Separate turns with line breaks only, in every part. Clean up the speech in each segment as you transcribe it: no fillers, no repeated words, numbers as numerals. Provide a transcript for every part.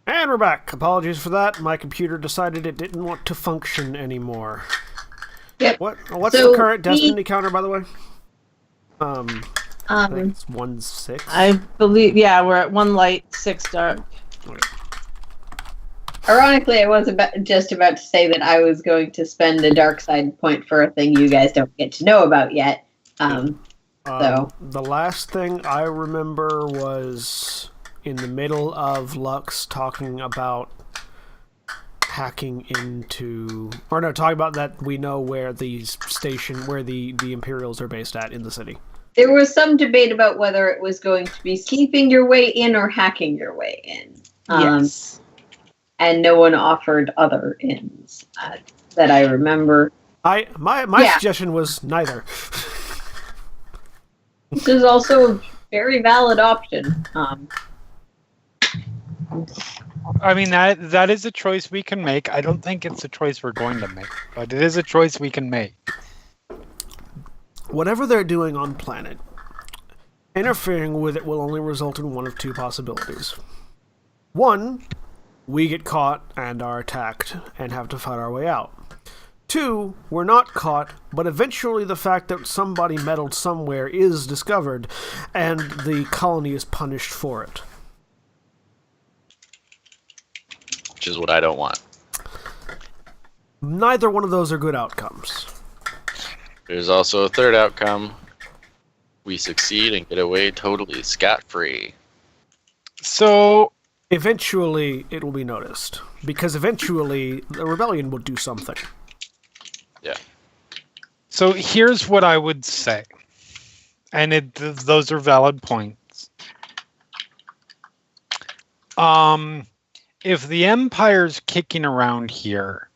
And we're back. Apologies for that. My computer decided it didn't want to function anymore.
Yep.
What's the current Destiny counter, by the way? I think it's 1-6.
I believe, yeah, we're at 1 light, 6 dark.
Okay.
Ironically, I was just about to say that I was going to spend a dark side point for a thing you guys don't get to know about yet. So
the last thing I remember was in the middle of Lux talking about hacking into, or no, talking about that we know where the Imperials are based at in the city.
There was some debate about whether it was going to be sleeping your way in or hacking your way in.
Yes.
And no one offered other ins that I remember.
My suggestion was neither.
This is also a very valid option.
I mean, that is a choice we can make. I don't think it's a choice we're going to make, but it is a choice we can make.
Whatever they're doing on planet, interfering with it will only result in one of two possibilities. One, we get caught and are attacked and have to fight our way out. Two, we're not caught, but eventually the fact that somebody meddled somewhere is discovered, and the colony is punished for it.
Which is what I don't want.
Neither one of those are good outcomes.
There's also a third outcome. We succeed and get away totally scot-free.
So
eventually it will be noticed, because eventually the rebellion will do something.
Yeah.
So here's what I would say, and those are valid points. If the Empire's kicking around here,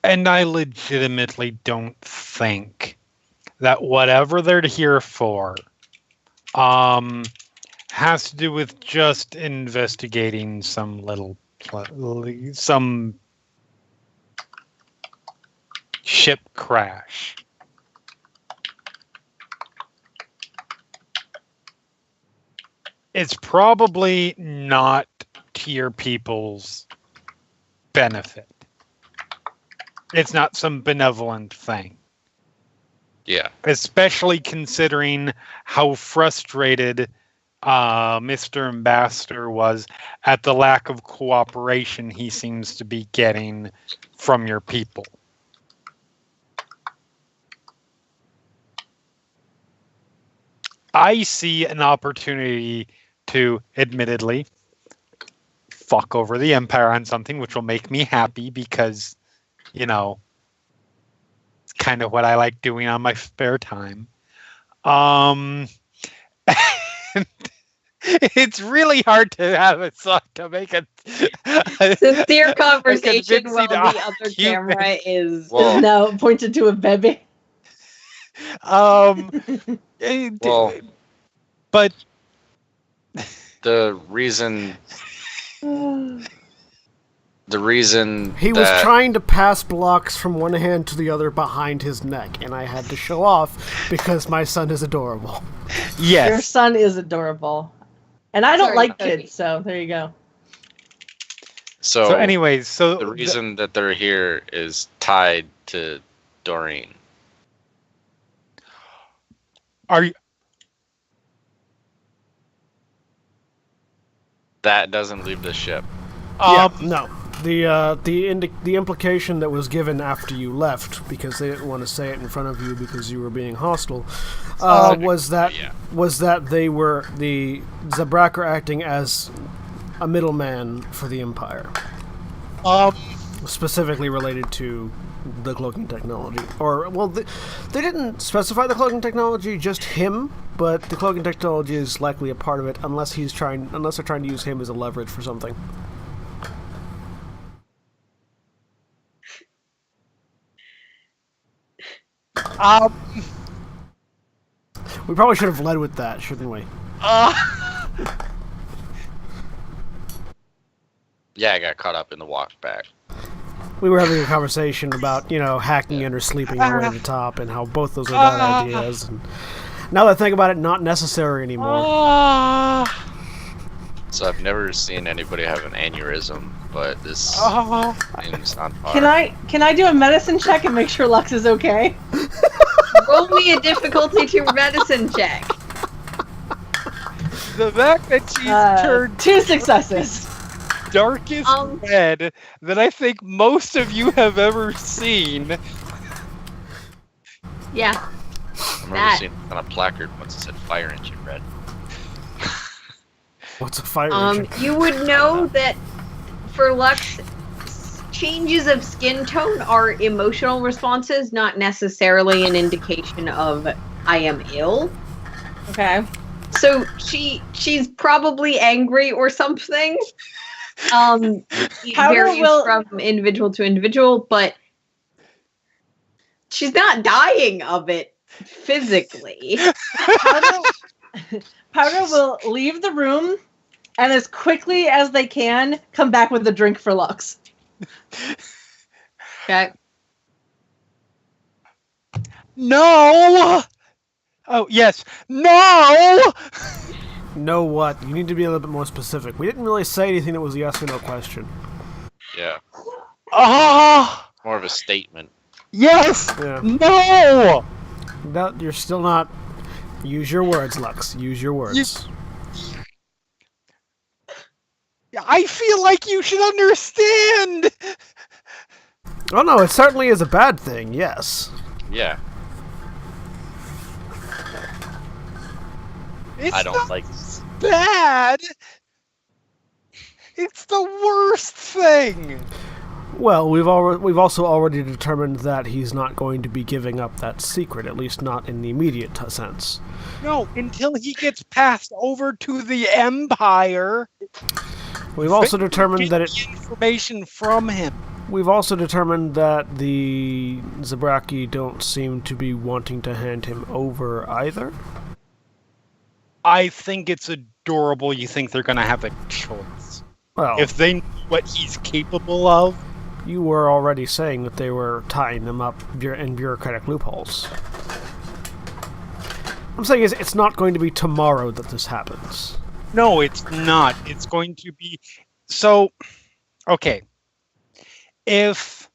and I legitimately don't think that whatever they're here for has to do with just investigating some ship crash. It's probably not to your people's benefit. It's not some benevolent thing.
Yeah.
Especially considering how frustrated Mr. Ambassador was at the lack of cooperation he seems to be getting from your people. I see an opportunity to, admittedly, fuck over the Empire on something which will make me happy because, you know, it's kind of what I like doing on my spare time. It's really hard to have it to make a
sincere conversation while the other camera is now pointed to a baby.
But
the reason
he was trying to pass blocks from one hand to the other behind his neck, and I had to show off because my son is adorable.
Yes,
your son is adorable, and I don't like kids, so there you go.
So
anyways,
the reason that they're here is tied to Doreen.
Are you?
That doesn't leave the ship.
No. The implication that was given after you left, because they didn't want to say it in front of you because you were being hostile, was that they were the Zabrak are acting as a middleman for the Empire, specifically related to the cloaking technology. Or they didn't specify the cloaking technology, just him, but the cloaking technology is likely a part of it, unless they're trying to use him as a leverage for something. We probably should have led with that, shouldn't we?
Yeah, I got caught up in the walk back.
We were having a conversation about, hacking in or sleeping your way to the top, and how both those are bad ideas. And now that I think about it, not necessary anymore.
So I've never seen anybody have an aneurysm, but this seems on par.
Can I do a medicine check and make sure Lux is okay?
Roll me a difficulty to medicine check.
The fact that she's turned
2 successes.
darkest red that I think most of you have ever seen.
Yeah.
I remember seeing on a placard once it said fire engine red.
What's a fire engine?
You would know that for Lux, changes of skin tone are emotional responses, not necessarily an indication of I am ill.
Okay.
So she's probably angry or something. It varies from individual to individual, but she's not dying of it physically.
Powder will leave the room and as quickly as they can come back with a drink for Lux.
Okay.
No! Oh, yes. No!
No what? You need to be a little bit more specific. We didn't really say anything that was a yes or no question.
Yeah.
Ah!
More of a statement.
Yes!
Yeah.
No!
No, you're still not... Use your words, Lux. Use your words.
I feel like you should understand!
Oh no, it certainly is a bad thing, yes.
Yeah.
It's
I don't
not
like this.
bad! It's the worst thing!
Well, we've also already determined that he's not going to be giving up that secret, at least not in the immediate sense.
No, until he gets passed over to the Empire.
We've also determined that
the information from him.
We've also determined that the Zabraki don't seem to be wanting to hand him over either.
I think it's adorable you think they're going to have a choice.
Well,
If they know what he's capable of.
you were already saying that they were tying them up in bureaucratic loopholes. I'm saying it's not going to be tomorrow that this happens.
No, it's not. It's going to be... So, okay. If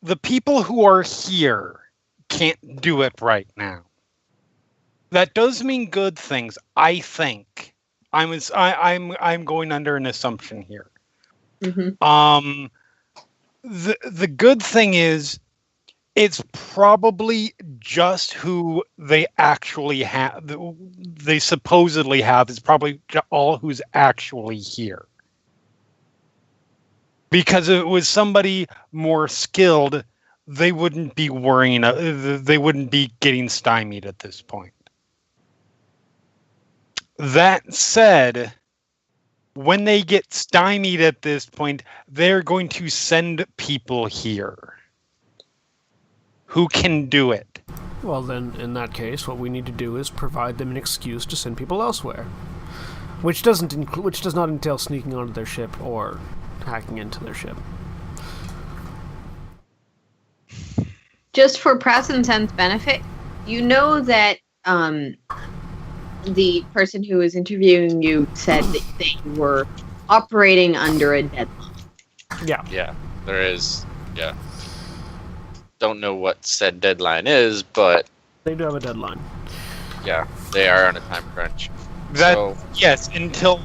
the people who are here can't do it right now, that does mean good things, I think. I'm going under an assumption here.
Mm-hmm.
The good thing is, it's probably just who they actually have. They supposedly have is probably all who's actually here. Because if it was somebody more skilled, they wouldn't be worrying. They wouldn't be getting stymied at this point. That said, when they get stymied at this point, they're going to send people here who can do it.
Well, then, in that case, what we need to do is provide them an excuse to send people elsewhere, which does not entail sneaking onto their ship or hacking into their ship.
Just for present tense benefit, you know that the person who was interviewing you said that they were operating under a deadline.
Yeah.
Yeah, there is. Yeah. Don't know what said deadline is, but
They do have a deadline.
yeah, they are on a time crunch.
That
So
yes, until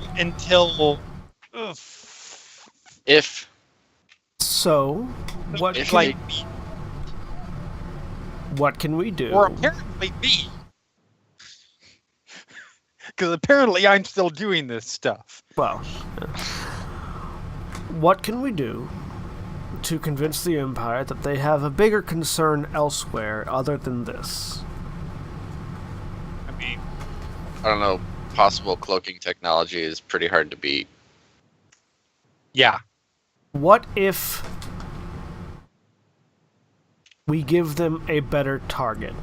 if
So, what
if
can,
they-
what can we do?
or apparently me, because apparently I'm still doing this stuff.
Well, what can we do to convince the Empire that they have a bigger concern elsewhere other than this?
I mean,
I don't know, possible cloaking technology is pretty hard to beat.
yeah,
What if we give them a better target?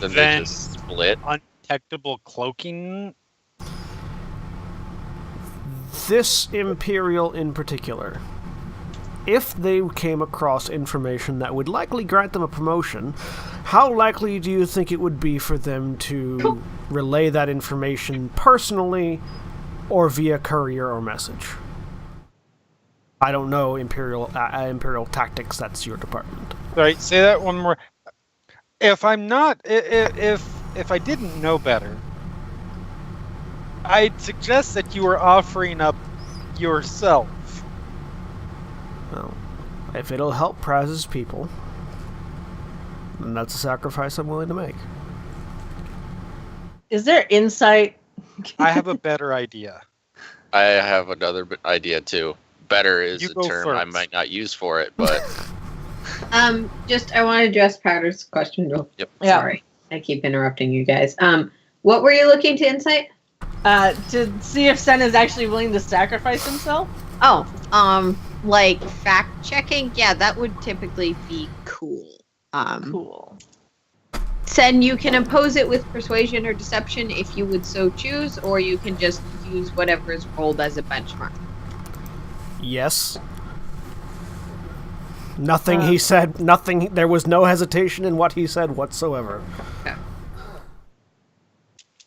Then they
Then-
just split.
undetectable cloaking.
This Imperial in particular. If they came across information that would likely grant them a promotion, how likely do you think it would be for them to relay that information personally or via courier or message. I don't know Imperial tactics. That's your department.
Sorry, say that one more. If I'm not, if I didn't know better, I'd suggest that you were offering up yourself.
Well, if it'll help Praz's people, then that's a sacrifice I'm willing to make.
Is there insight?
I have a better idea.
I have another idea too. Better is
You
a
go
term I
first.
might not use for it, but
Just I want to address Powder's question real.
Yep.
Yeah.
Sorry, I keep interrupting you guys. What were you looking to insight?
To see if Sen is actually willing to sacrifice himself.
Oh, like fact checking. Yeah, that would typically be cool.
Cool.
Sen, you can oppose it with persuasion or deception if you would so choose, or you can just use whatever is rolled as a benchmark.
Yes. Nothing he said, nothing, there was no hesitation in what he said whatsoever.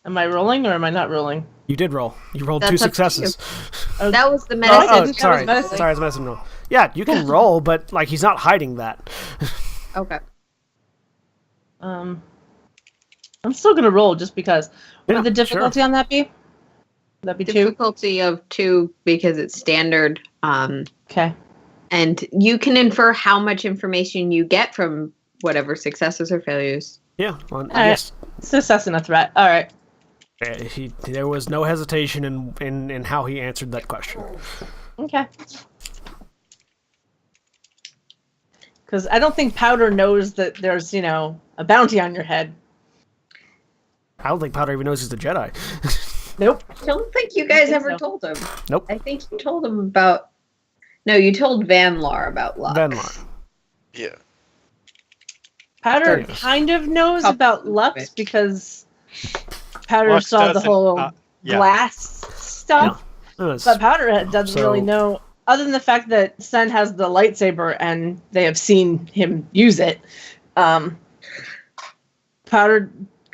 Am I rolling or am I not rolling?
You did roll. You rolled
That's
2
up to you.
successes.
That was the medicine.
Oh,
that
sorry.
was medicine.
Sorry, it's medicine roll. Yeah, you can roll, but, like, he's not hiding that.
Okay.
I'm still gonna roll just because. What
Yeah,
would the difficulty on that be? Would that be 2?
Difficulty of 2 because it's standard.
Okay.
And you can infer how much information you get from whatever successes or failures.
Yeah, well,
right.
yes.
Success and a threat. All right.
There was no hesitation in how he answered that question.
Okay. Because I don't think Powder knows that there's, a bounty on your head.
I don't think Powder even knows he's a Jedi.
Nope.
I don't think you guys
think
ever
so.
told him.
Nope.
I think you told him about. No, you told Vanlar about Lux.
Venlar.
yeah.
Powder
Yes.
kind of knows
Couple
about
of
Lux
it.
because Powder
Lux
saw the
doesn't,
whole
yeah.
glass stuff.
Yes.
But Powder doesn't
So-
really know, other than the fact that Sen has the lightsaber and they have seen him use it. Powder,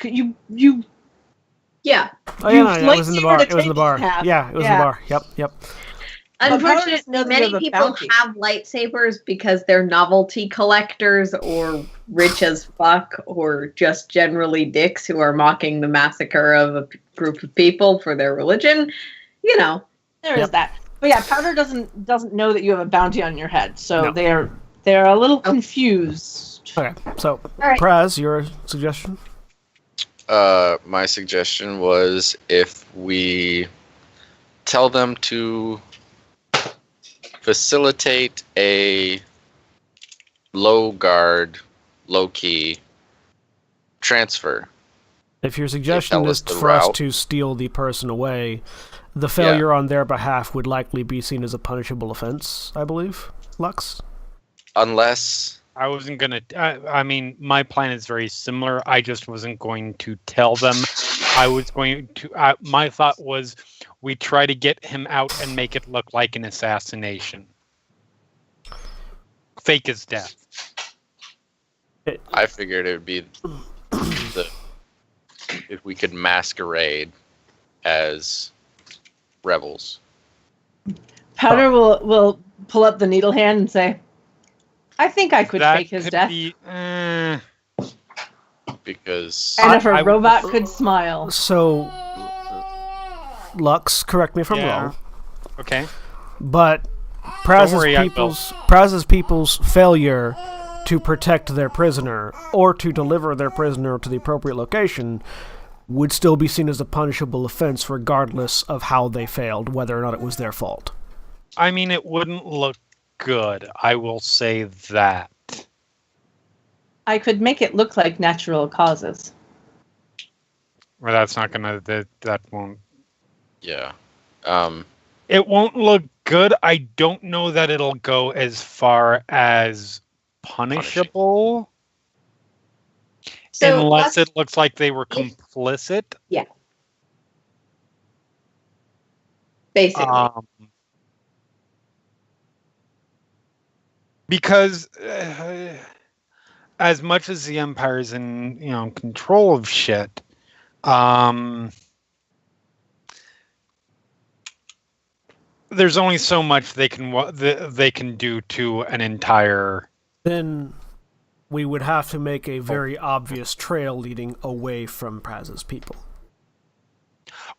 you
Yeah.
Oh, yeah, no,
used
it was in the
lightsaber
bar.
to
It was in the
take
bar.
half.
Yeah, it was in
Yeah.
the bar. Yep.
Powder doesn't know
Unfortunately,
that you
many
have a
people
bounty.
have lightsabers because they're novelty collectors or rich as fuck or just generally dicks who are mocking the massacre of a group of people for their religion. You know.
There is
Yep.
that. But yeah, Powder doesn't know that you have a bounty on your head, so
No.
they're a little confused.
Okay, so,
right.
Praz, your suggestion?
My suggestion was if we tell them to facilitate a low guard, low key transfer.
If your suggestion
that
is
was the
for us
route.
to steal the person away, the failure on their behalf would likely be seen as a punishable offense, I believe. Lux?
Unless
I wasn't gonna. I mean, my plan is very similar. I just wasn't going to tell them. I was going to. My thought was, we try to get him out and make it look like an assassination, fake his death.
I figured it would be if we could masquerade as rebels.
Powder will pull up the needle hand and say, "I think I could
That
fake his
could
death."
be.
Because
And if a
I-
robot could smile.
So, Lux, correct me if I'm
Yeah.
wrong,
Okay.
but
worry, I will.
Praz's people's failure to protect their prisoner or to deliver their prisoner to the appropriate location would still be seen as a punishable offense regardless of how they failed, whether or not it was their fault.
I mean, it wouldn't look good. I will say that.
I could make it look like natural causes.
Well, that's not gonna. That won't.
yeah.
It won't look good. I don't know that it'll go as far as punishable.
So
Unless
Lux-
it looks like they were complicit.
basically.
Because as much as the Empire's in control of shit, There's only so much they can do to an entire.
Then we would have to make a very obvious trail leading away from Praz's people.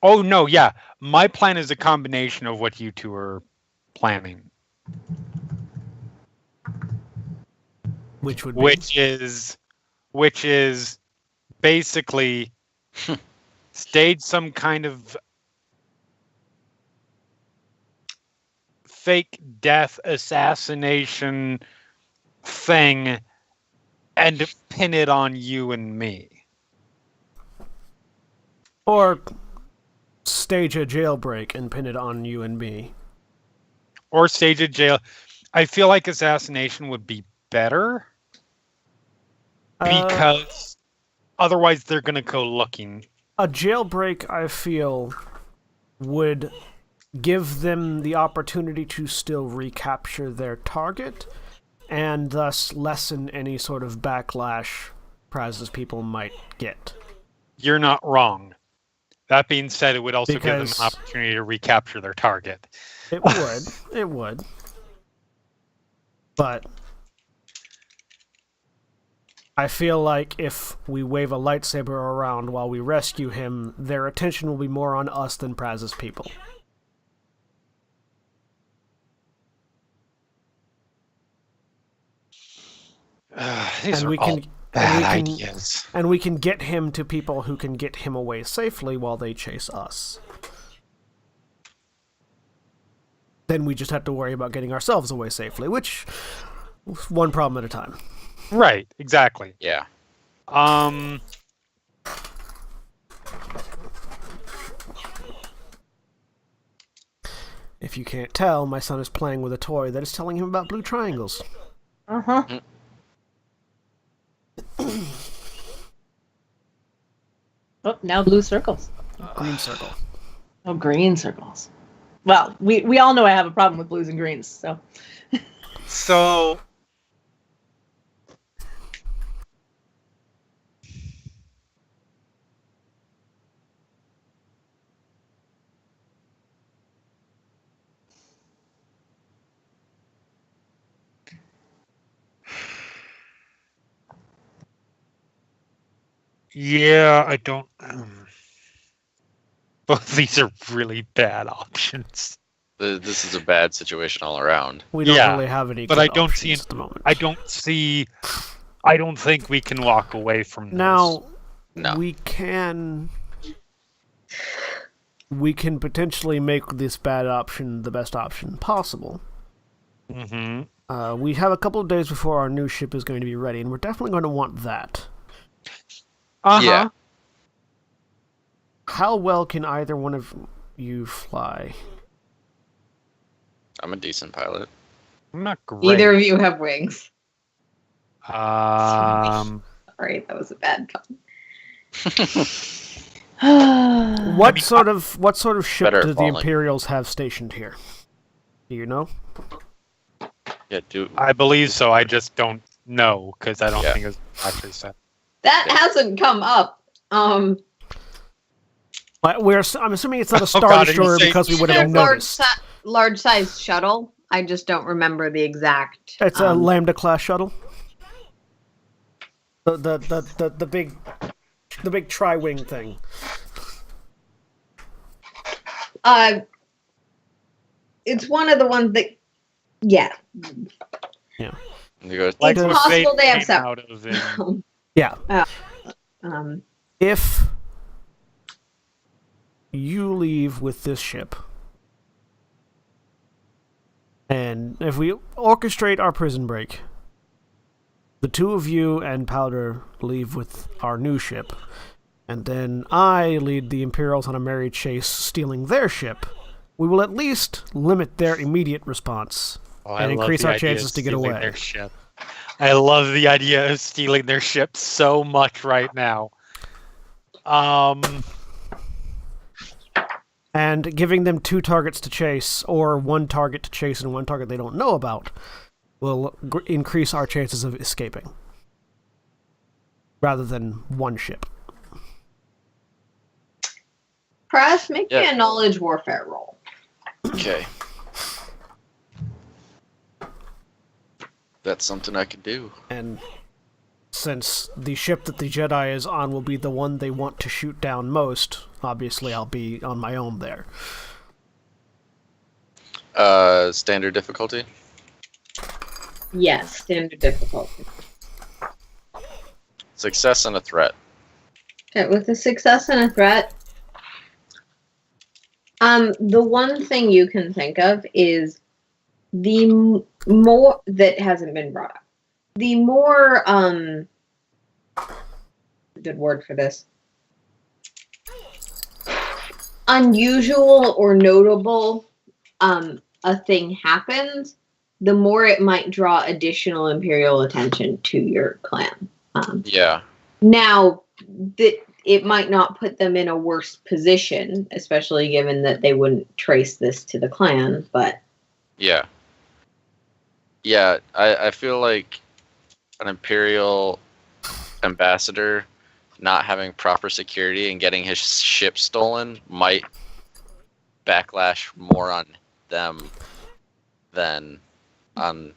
Oh no, yeah. My plan is a combination of what you two are planning,
Which would be...
which is basically stage some kind of fake death assassination thing and pin it on you and me.
Or stage a jailbreak and pin it on you and me.
Or stage a jail. I feel like assassination would be better because otherwise they're going to go looking.
A jailbreak, I feel, would give them the opportunity to still recapture their target and thus lessen any sort of backlash Praz's people might get.
You're not wrong. That being said, it would also give them
Because-
an opportunity to recapture their target.
It would. It would. But I feel like if we wave a lightsaber around while we rescue him, their attention will be more on us than Praz's people.
These
And
are
we
all
can-
bad
and we can-
ideas.
And we can get him to people who can get him away safely while they chase us. Then we just have to worry about getting ourselves away safely, which one problem at a time.
Right, exactly.
Yeah.
If you can't tell, my son is playing with a toy that is telling him about blue triangles.
Uh-huh. Oh, now blue circles.
Green circle.
Oh, green circles. Well, we all know I have a problem with blues and greens, so.
So yeah, I don't. Both these are really bad options.
This is a bad situation all around.
We don't
Yeah,
really have any
but
good
I don't see
options at the moment.
I don't think we can walk away from this.
Now,
No.
we can potentially make this bad option the best option possible.
Mm-hmm.
We have a couple of days before our new ship is going to be ready, and we're definitely going to want that.
Uh-huh.
Yeah.
How well can either one of you fly?
I'm a decent pilot.
I'm not great.
Neither of you have wings.
Um,
Sorry, that was a bad pun.
What sort of ship
Better
do the
falling.
Imperials have stationed here? Do you know?
Yeah,
I believe so. I just don't know because I don't
Yeah.
think it's actually said.
That hasn't come up.
I'm assuming it's not a
Oh,
Star
God, are you
Destroyer
saying-
because we would
It's
have
a large,
noticed.
large size shuttle. I just don't remember the exact.
It's a Lambda class shuttle. The big tri-wing thing.
It's one of the ones that. Yeah.
He goes,
Like
It's
what
possible
Fate
they have
came
some-
out of in-
Yeah.
Um,
If you leave with this ship, and if we orchestrate our prison break, the two of you and Powder leave with our new ship, and then I lead the Imperials on a merry chase stealing their ship, we will at least limit their immediate response
Oh, I
and
love
increase
the
our
idea of
chances to get
stealing
away.
Their ship. I love the idea of stealing their ship so much right now.
And giving them two targets to chase, or one target to chase and one target they don't know about, will increase our chances of escaping. Rather than one ship.
Press, make me
Yeah.
a knowledge warfare roll.
Okay. That's something I could do.
And since the ship that the Jedi is on will be the one they want to shoot down most, obviously I'll be on my own there.
Standard difficulty?
Yes, standard difficulty.
Success and a threat.
Okay, with a success and a threat, the one thing you can think of is the more that hasn't been brought up. The more good word for this. Unusual or notable a thing happens, the more it might draw additional Imperial attention to your clan.
Yeah.
Now, it might not put them in a worse position, especially given that they wouldn't trace this to the clan, but...
Yeah. Yeah, I feel like an Imperial ambassador not having proper security and getting his ship stolen might backlash more on them than on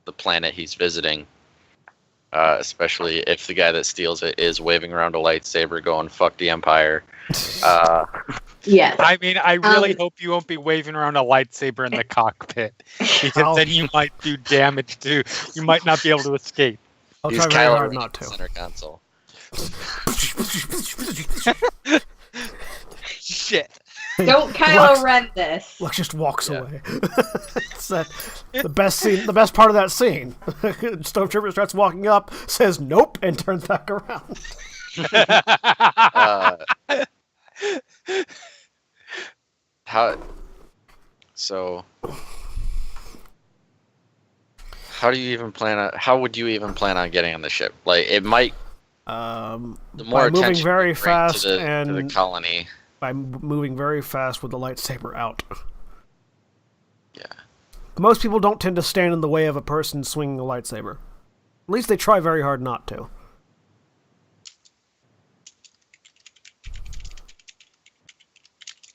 the planet he's visiting. Especially if the guy that steals it is waving around a lightsaber going, fuck the Empire.
Yes.
I mean, I really hope you won't be waving around a lightsaber in the cockpit, because then you might do damage too. You might not be able to escape.
I'll
He's
try very
Kylo
hard
Ren
not
in the
to.
center console.
Shit.
Don't Kylo Ren this.
Lux just walks
Yeah.
away. It's the best scene, the best part of that scene. Stormtrooper starts walking up, says nope, and turns back around.
How? So, how do you even plan on? How would you even plan on getting on the ship? Like, it might. The more
By moving
attention
very
you bring
fast
to the
and
colony.
by moving very fast with the lightsaber out.
Yeah.
Most people don't tend to stand in the way of a person swinging a lightsaber. At least they try very hard not to.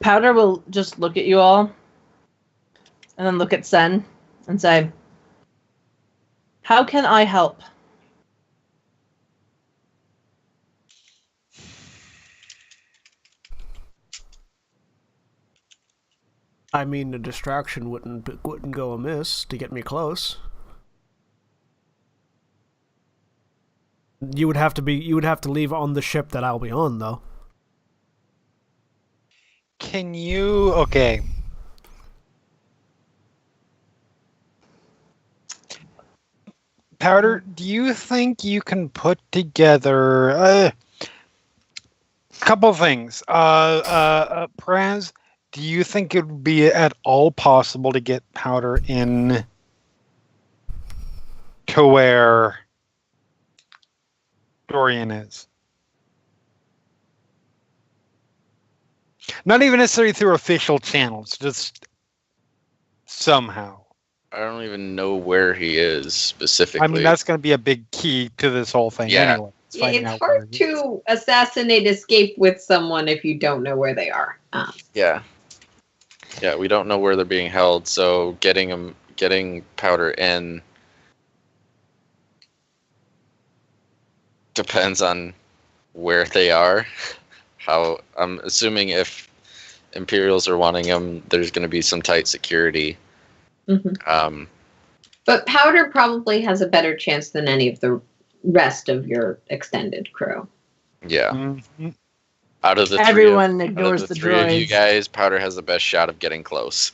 Powder will just look at you all and then look at Sen and say, "How can I help?"
I mean, a distraction wouldn't go amiss to get me close. You would have to leave on the ship that I'll be on, though.
Can you... Okay. Powder, do you think you can put together a couple things? Praz, do you think it would be at all possible to get Powder in to where Dorian is? Not even necessarily through official channels, just somehow.
I don't even know where he is specifically.
I mean, that's going to be a big key to this whole thing
Yeah.
anyway. Finding
It's
out where
hard
he is.
to assassinate escape with someone if you don't know where they are.
Yeah. Yeah, we don't know where they're being held, so getting Powder in depends on where they are. How I'm assuming if Imperials are wanting him, there's going to be some tight security.
Mm-hmm. But Powder probably has a better chance than any of the rest of your extended crew.
Yeah.
Mhm.
Out of the
Everyone
three
ignores
of the
the
three of you
droids.
guys, Powder has the best shot of getting close.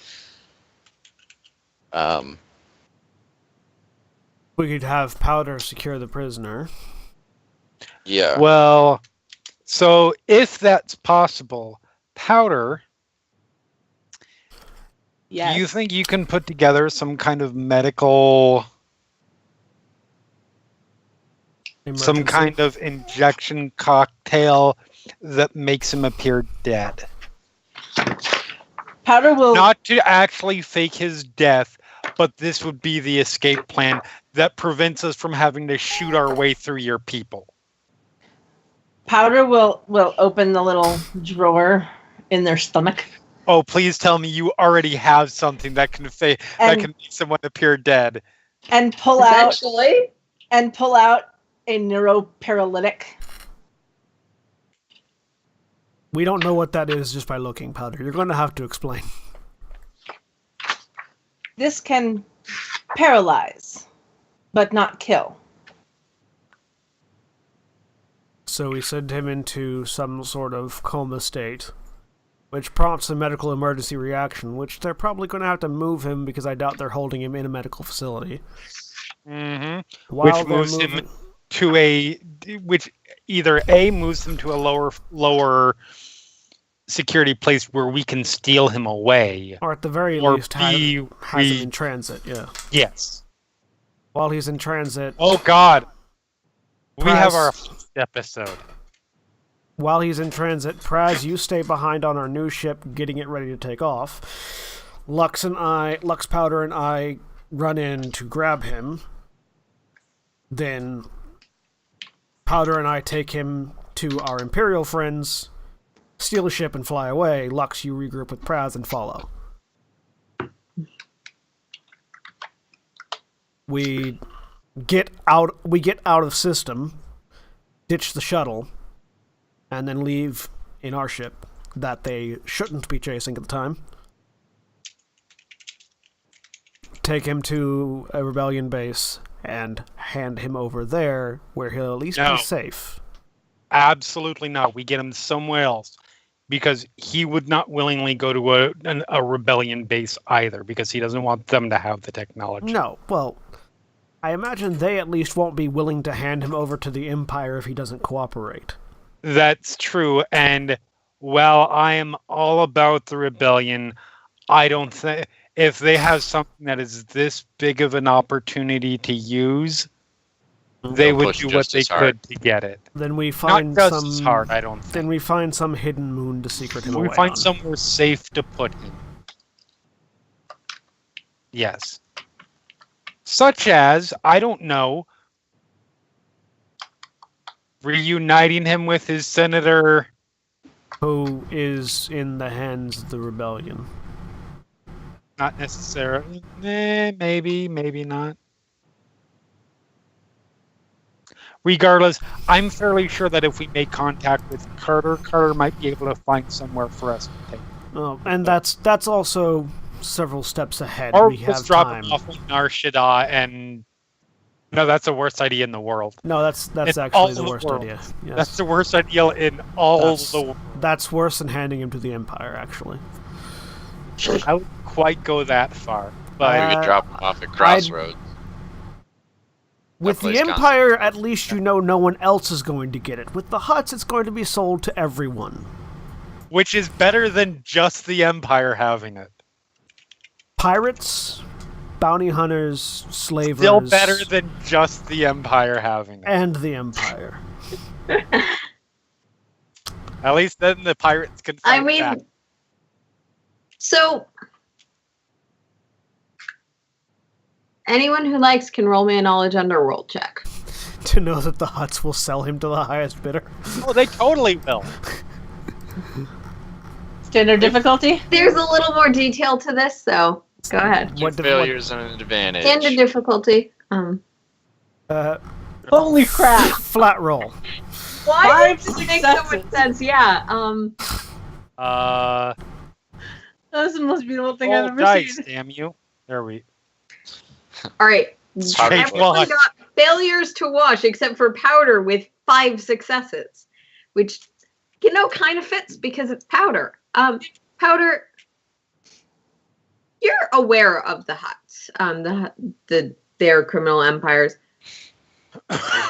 We could have Powder secure the prisoner.
Yeah.
Well, so if that's possible, Powder,
Yes.
do you think you can put together some kind of medical, some
Emergency.
kind of injection cocktail that makes him appear dead?
Powder will.
Not to actually fake his death, but this would be the escape plan that prevents us from having to shoot our way through your people.
Powder will open the little drawer in their stomach.
Oh, please tell me you already have something that can that can make someone appear dead.
And pull out
Essentially,
a neuroparalytic.
We don't know what that is just by looking, Powder. You're going to have to explain.
This can paralyze, but not kill.
So we send him into some sort of coma state, which prompts a medical emergency reaction, which they're probably going to have to move him because I doubt they're holding him in a medical facility.
Mm-hmm.
While
Which
they're
moves
moving,
him to a, which either A, moves him to a lower security place where we can steal him away,
or at the very
or
least,
B,
has him in transit, yeah.
yes.
While he's in transit,
Oh God, we
Press.
have our first episode.
While he's in transit, Praz, you stay behind on our new ship, getting it ready to take off. Lux, Powder, and I run in to grab him. Then Powder and I take him to our Imperial friends, steal a ship, and fly away. Lux, you regroup with Praz and follow. We get out of system, ditch the shuttle, and then leave in our ship that they shouldn't be chasing at the time. Take him to a rebellion base and hand him over there where he'll at least be safe.
Absolutely not. We get him somewhere else because he would not willingly go to a rebellion base either because he doesn't want them to have the technology.
No, well, I imagine they at least won't be willing to hand him over to the Empire if he doesn't cooperate.
That's true, and while I am all about the rebellion, I don't think if they have something that is this big of an opportunity to use, they would do what they could to get it.
Then we find
Not just as hard, I don't think.
Then we find some hidden moon to secret him away
We find
on.
somewhere safe to put him. Yes. Such as, I don't know, reuniting him with his senator.
Who is in the hands of the rebellion.
Not necessarily. Maybe, maybe not. Regardless, I'm fairly sure that if we make contact with Carter might be able to find somewhere for us to take him.
Oh, and that's also several steps ahead.
Or
we
we'll
have
drop
time.
him off with Nar Shaddaa and... No, that's the worst idea in the world.
No, that's
In all
actually the
the
worst
world.
idea. Yes.
That's the worst idea in all the world.
That's worse than handing him to the Empire, actually.
I wouldn't quite go that far. But
We could drop him off at Crossroads.
With the
place
Empire, at least you know no one else is going to get it. With the Hutts, it's going to be sold to everyone.
which is better than just the Empire having it.
Pirates, bounty hunters, slavers...
Still better than just the Empire having it.
And the Empire.
At least then the pirates can fight
I mean,
back.
so anyone who likes can roll me a knowledge underworld check.
To know that the Hutts will sell him to the highest bidder.
Oh, they totally will.
Standard difficulty?
There's a little more detail to this, so go ahead.
What
Two failures and an advantage.
Standard difficulty.
Holy crap!
Flat roll.
Why
Five
does it make so much
successes.
sense? Yeah.
That's the most beautiful thing I've
Roll
ever
dice,
seen.
damn you. There we.
All right.
Straight
Everyone
one.
got failures to wash except for Powder with 5 successes, which kind of fits because it's Powder. Powder, you're aware of the Hutts, their criminal empires.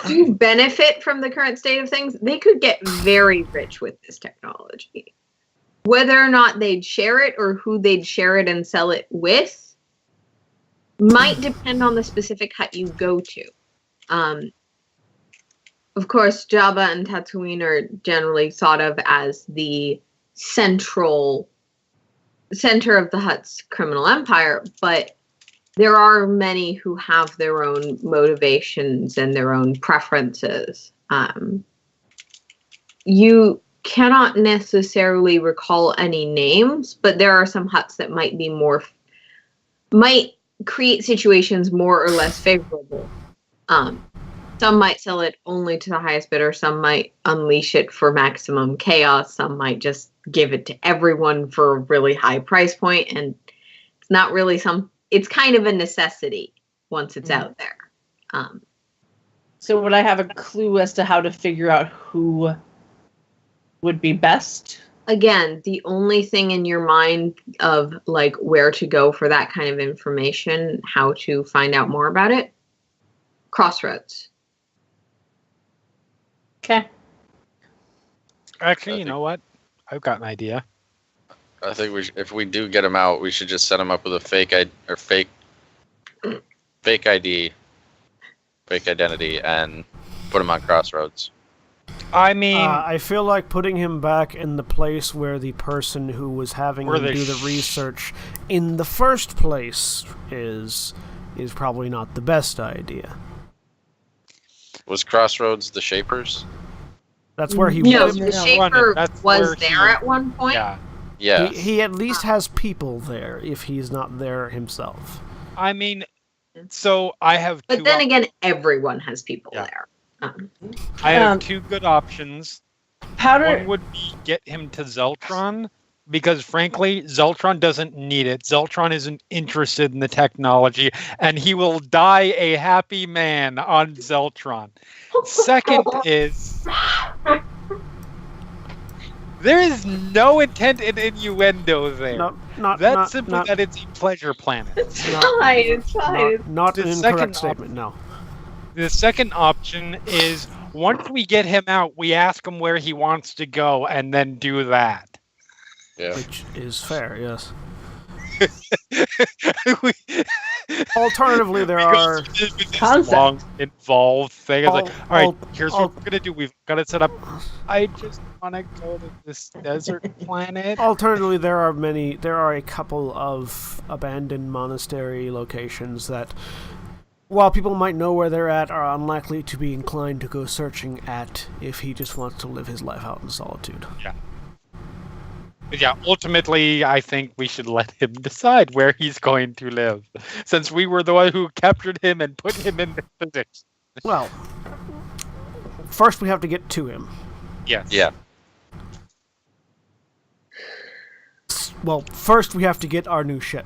Do you benefit from the current state of things? They could get very rich with this technology. Whether or not they'd share it or who they'd share it and sell it with might depend on the specific hut you go to. Of course, Jabba and Tatooine are generally thought of as the center of the Hutt's criminal empire, but there are many who have their own motivations and their own preferences. cannot necessarily recall any names, but there are some huts that might create situations more or less favorable. Some might sell it only to the highest bidder. Some might unleash it for maximum chaos. Some might just give it to everyone for a really high price point. And it's not really it's kind of a necessity once it's out there.
So would I have a clue as to how to figure out who would be best?
Again, the only thing in your mind of like where to go for that kind of information, how to find out more about it, Crossroads.
Okay.
Actually, you know what? I've got an idea.
I think if we do get him out, we should just set him up with a fake ID, fake identity, and put him on Crossroads.
I mean,
I feel like putting him back in the place where the person who was having him do the research in the first place is probably not the best idea.
Was Crossroads the Shapers?
That's where he
No,
was.
the Shaper
That's
was
where
there at one point.
yeah.
Yeah.
He at least has people there if he's not there himself.
I mean, so I have
But
two
then again, everyone has people
Yeah.
there.
I have two good options.
Powder.
One would be get him to Zeltron, because frankly, Zeltron doesn't need it. Zeltron isn't interested in the technology, and he will die a happy man on Zeltron. Second is there is no intent in innuendo there. That's simply that it's a pleasure planet.
It's fine.
Not
The
an
second
incorrect statement, no.
The second option is once we get him out, we ask him where he wants to go, and then do that.
Yeah.
Which is fair, yes.
We-
Alternatively, there are...
this
Concept.
long involved thing. It's like, all right, here's
I'll-
what we're gonna do. We've got it set up. I just want to go to this desert planet.
Alternatively, there are a couple of abandoned monastery locations that, while people might know where they're at, are unlikely to be inclined to go searching at if he just wants to live his life out in solitude.
But yeah, ultimately, I think we should let him decide where he's going to live, since we were the one who captured him and put him in this position.
Well, first we have to get to him.
Yes.
Yeah.
Well, first we have to get our new ship.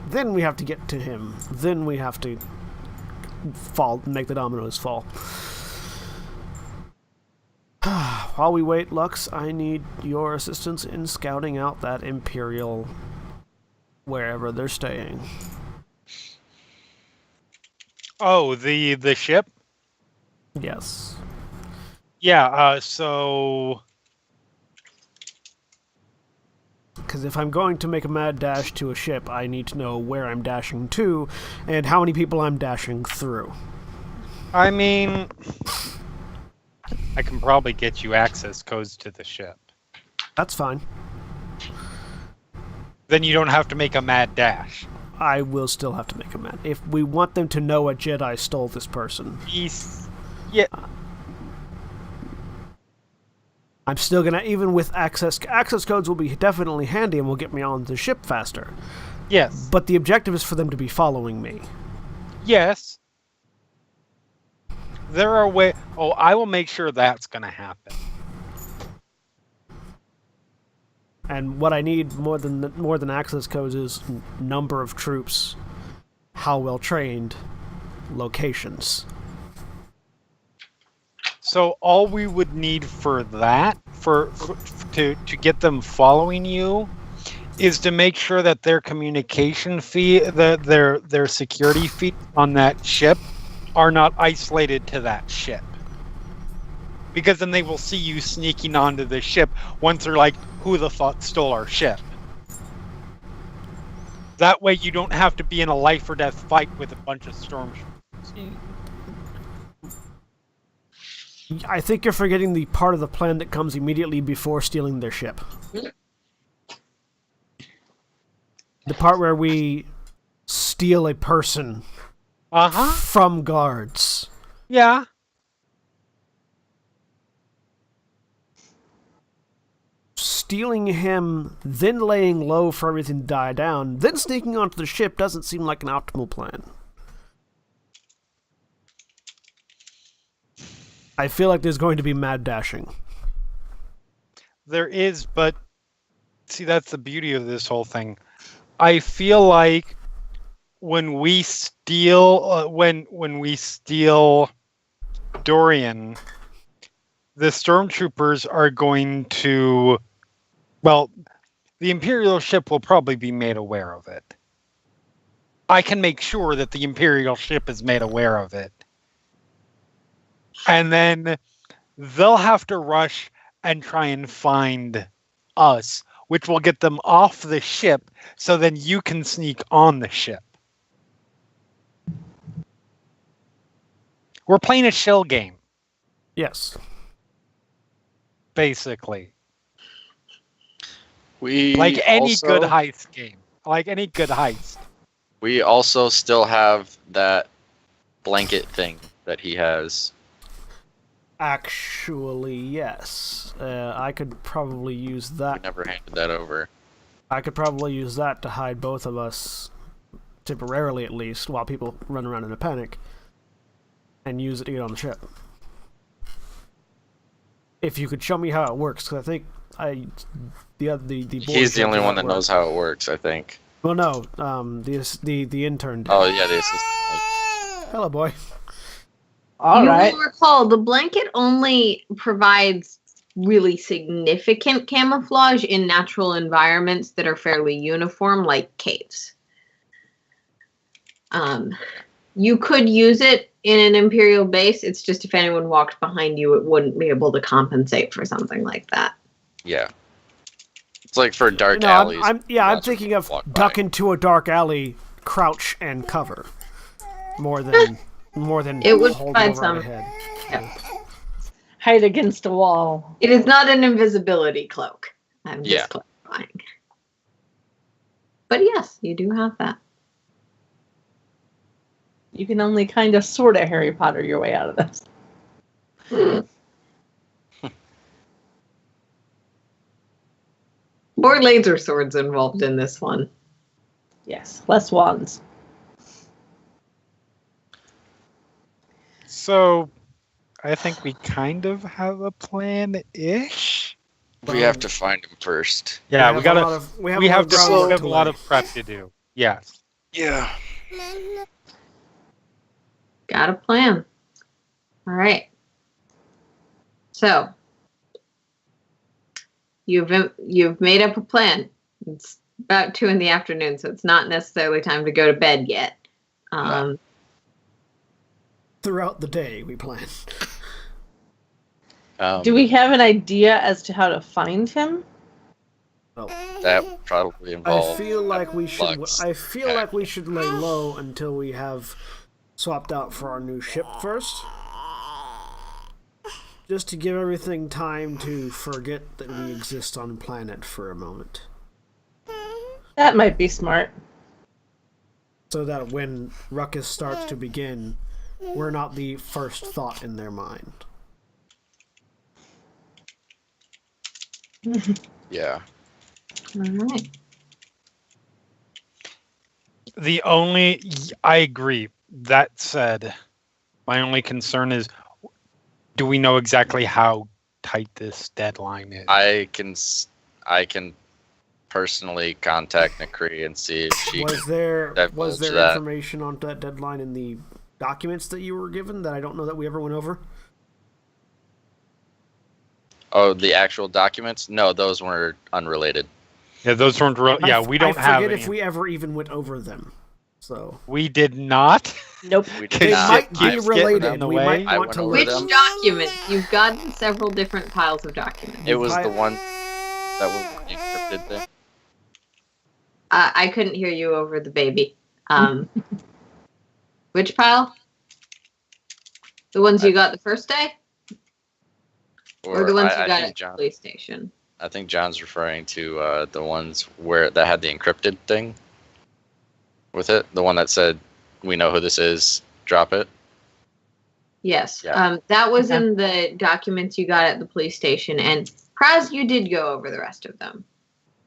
Then we have to get to him. Then we have to make the dominoes fall. While we wait, Lux, I need your assistance in scouting out that Imperial wherever they're staying.
Oh, the ship?
Yes.
Yeah, so...
Because if I'm going to make a mad dash to a ship, I need to know where I'm dashing to and how many people I'm dashing through.
I mean... I can probably get you access codes to the ship.
That's fine.
Then you don't have to make a mad dash.
I will still have to make a mad. If we want them to know a Jedi stole this person,
Yeah.
I'm still gonna, even with access codes will be definitely handy and will get me on the ship faster.
Yes.
But the objective is for them to be following me.
Yes. There are ways... Oh, I will make sure that's going to happen.
And what I need more than access codes is number of troops, how well trained, locations.
So all we would need for that, to get them following you, is to make sure that their communication feed, their security feed on that ship, are not isolated to that ship. Because then they will see you sneaking onto the ship once they're like, who the fuck stole our ship? That way you don't have to be in a life or death fight with a bunch of stormtroopers.
I think you're forgetting the part of the plan that comes immediately before stealing their ship. The part where we steal a person from guards.
Yeah.
stealing him, then laying low for everything to die down, then sneaking onto the ship doesn't seem like an optimal plan. I feel like there's going to be mad dashing.
There is, but see, that's the beauty of this whole thing. I feel like when we steal Dorian, the stormtroopers are going to, well, the Imperial ship will probably be made aware of it. I can make sure that the Imperial ship is made aware of it. And then they'll have to rush and try and find us, which will get them off the ship, so then you can sneak on the ship. We're playing a shell game,
Yes.
basically.
We
Like any
also,
good heist game. Like any good heist.
We also still have that blanket thing that he has.
Actually, yes. I could probably use
We
that.
never handed that over.
I could probably use that to hide both of us, temporarily at least, while people run around in a panic, and use it to get on the ship. If you could show me how it works, because I think the
He's the only one that
work.
knows how it works, I think.
Well, no, the intern did.
Oh yeah, the assistant.
Hello, boy.
All right.
You will recall the blanket only provides really significant camouflage in natural environments that are fairly uniform, like caves. You could use it in an Imperial base. It's just if anyone walked behind you, it wouldn't be able to compensate for something like that.
Yeah. It's like for dark
No,
alleys.
I'm
That's
thinking
what
of
walk by.
duck into a dark alley, crouch and cover, more than
It would
hold
provide
over
some-
my head.
Yeah.
Hide against a wall.
It is not an invisibility cloak. I'm
Yeah.
just clarifying. But yes, you do have that.
You can only kind of sort of Harry Potter your way out of this.
More laser swords involved in this one.
Yes, less wands.
So, I think we kind of have a plan-ish.
We have to find him first.
Yeah, we
have
gotta.
a lot of, we have
We
a lot
have
of
to.
groundwork
We have
to
a lot
lay.
of prep to do. Yes.
Yeah.
Got a plan. All right. So you've made up a plan. It's about 2 PM, so it's not necessarily time to go to bed yet.
Throughout the day, we plan.
Do we have an idea as to how to find him?
That would probably
I
involve.
feel like we should.
Flux.
I feel like we should lay low until we have swapped out for our new ship first, just to give everything time to forget that we exist on planet for a moment,
That might be smart.
so that when ruckus starts to begin, we're not the first thought in their mind.
Yeah.
All right.
I agree. That said, my only concern is, do we know exactly how tight this deadline is?
I can personally contact Nakri and see if she
Was there
divulge that.
information on that deadline in the documents that you were given that I don't know that we ever went over?
Oh, the actual documents? No, those were unrelated.
Yeah, those weren't real. Yeah, we don't
I
have
forget
any.
if we ever even went over them. So
We did not.
Nope.
We did
they
not.
might
keeps
be
getting
related.
in the
We
way.
might
I
want
went
to
over
look.
Which
them.
document? You've gotten several different piles of documents.
It was the one that was the encrypted thing.
I couldn't hear you over the baby. Which pile? The ones you got the first day? Or the ones you got at the police station?
I think John's referring to the ones that had the encrypted thing with it. The one that said, "We know who this is. Drop it."
Yes.
Yeah.
That was
Okay.
in the documents you got at the police station. And Praz, you did go over the rest of them.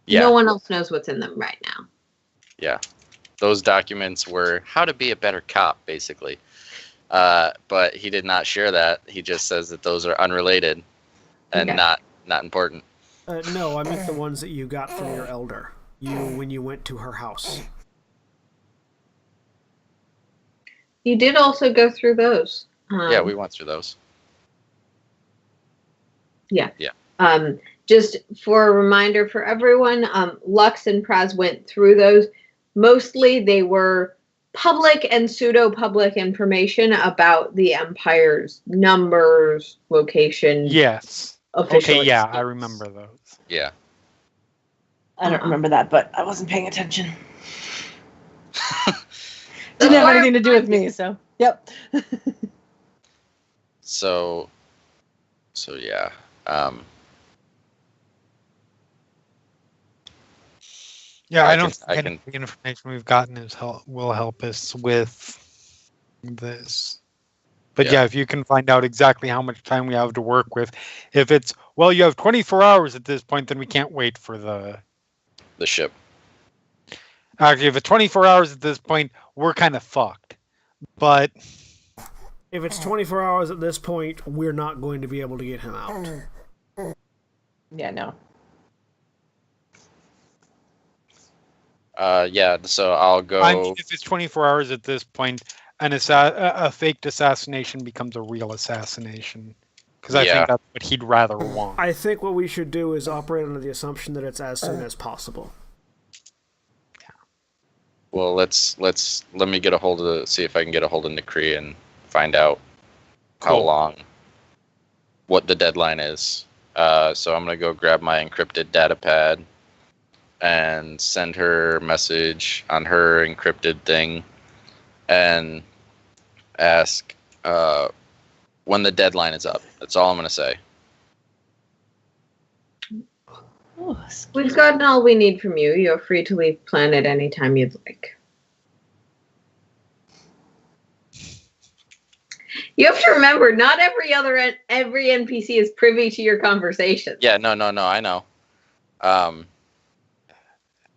Yeah.
No one else knows what's in them right now.
Yeah. Those documents were how to be a better cop, basically. But he did not share that. He just says that those are unrelated and
Okay.
not important.
No, I meant the ones that you got from your elder. When you went to her house.
You did also go through those.
Yeah, we went through those.
Yeah.
Yeah.
Just for a reminder for everyone, Lux and Praz went through those. Mostly they were public and pseudo-public information about the Empire's numbers, location,
Yes.
official.
Okay, yeah, I
existence.
remember those.
Yeah.
I don't remember that, but I wasn't paying attention.
That's
Didn't have
why
anything to do with
I'm
me, so yep.
So yeah.
Yeah,
I
I don't
can-
think the information we've gotten will help us with this. But
Yeah.
yeah, if you can find out exactly how much time we have to work with, if it's, well, you have 24 hours at this point, then we can't wait for the
ship.
Actually, if it's 24 hours at this point, we're kind of fucked. But
If it's 24 hours at this point, we're not going to be able to get him out.
Yeah, no.
Yeah, so I'll go.
I mean, if it's 24 hours at this point, a faked assassination becomes a real assassination. Because I
Yeah.
think that's what he'd rather want.
I think what we should do is operate under the assumption that it's as soon as possible.
Well, let me get a hold of see if I can get a hold of Nikri and find out how
Cool.
long, what the deadline is. So I'm gonna go grab my encrypted data pad and send her a message on her encrypted thing and ask when the deadline is up. That's all I'm gonna say.
Ooh,
We've gotten all we need from you. You're free to leave planet anytime you'd like. You have to remember, not every NPC is privy to your conversations.
Yeah, no, I know.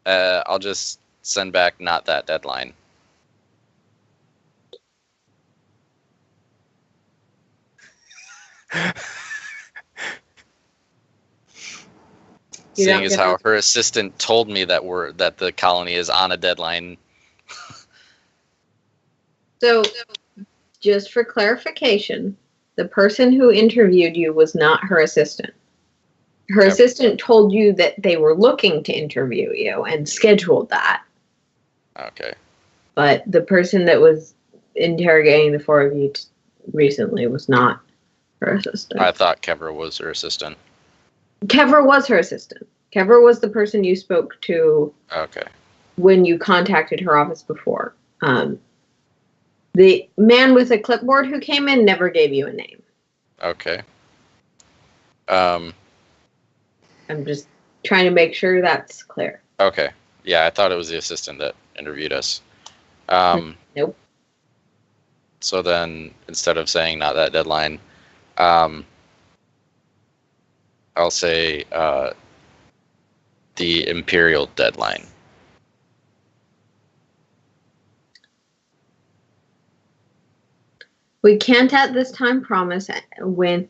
I'll just send back not that deadline.
You
Seeing
don't
as
get
how
those-
her assistant told me that the colony is on a deadline.
So, just for clarification, the person who interviewed you was not her assistant. Her
Yep.
assistant told you that they were looking to interview you and scheduled that.
Okay.
But the person that was interrogating the four of you recently was not her assistant.
I thought Kevra was her assistant.
Kevra was her assistant. Kevra was the person you spoke to
Okay.
when you contacted her office before. The man with a clipboard who came in never gave you a name.
Okay.
I'm just trying to make sure that's clear.
Okay. Yeah, I thought it was the assistant that interviewed us.
Nope.
So then, instead of saying not that deadline, I'll say the Imperial deadline.
We can't at this time promise when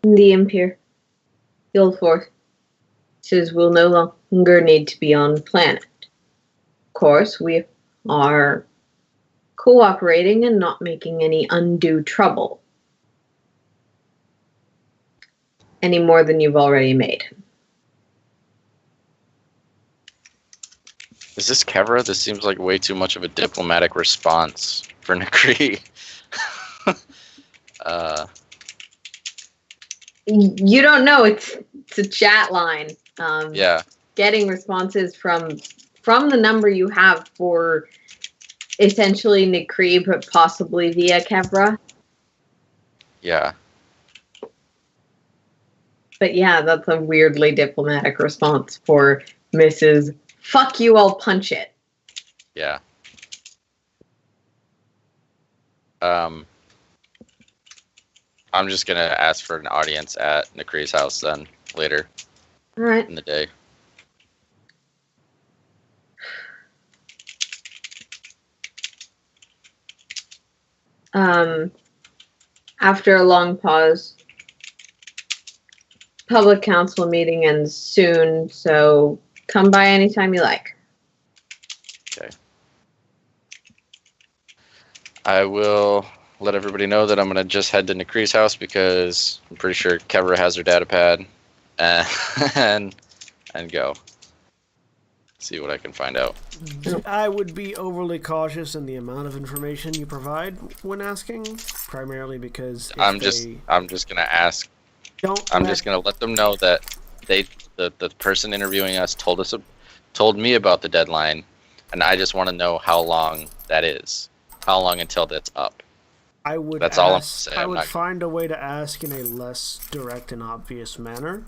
the Imperial forces will no longer need to be on planet. Of course, we are cooperating and not making any undue trouble. Any more than you've already made.
Is this Kevra? This seems like way too much of a diplomatic response for Nikri.
You don't know. It's a chat line.
Yeah.
Getting responses from the number you have for essentially Nikri, but possibly via Kevra.
Yeah.
But yeah, that's a weirdly diplomatic response for Mrs. Fuck you, I'll punch it.
Yeah. I'm just gonna ask for an audience at Nakri's house then later
All right.
in the day.
After a long pause, public council meeting ends soon, so come by anytime you like.
Okay. I will let everybody know that I'm gonna just head to Nakri's house because I'm pretty sure Kevra has her data pad, and go see what I can find out.
I would be overly cautious in the amount of information you provide when asking, primarily because if
I'm just gonna ask. I'm just gonna let them know that the person interviewing us told me about the deadline, and I just want to know how long that is. How long until that's up?
I would.
That's all I'm saying.
I would find a way to ask in a less direct and obvious manner.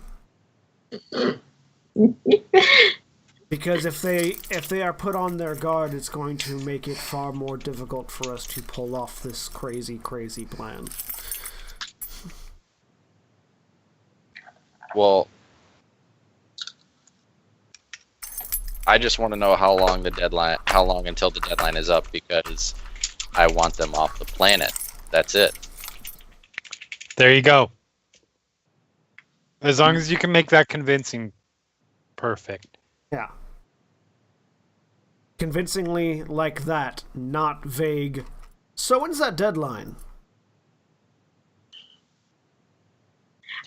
Because if they are put on their guard, it's going to make it far more difficult for us to pull off this crazy plan.
Well, I just want to know how long until the deadline is up, because I want them off the planet. That's it.
There you go. As long as you can make that convincing, perfect.
Yeah. Convincingly like that, not vague. So when's that deadline?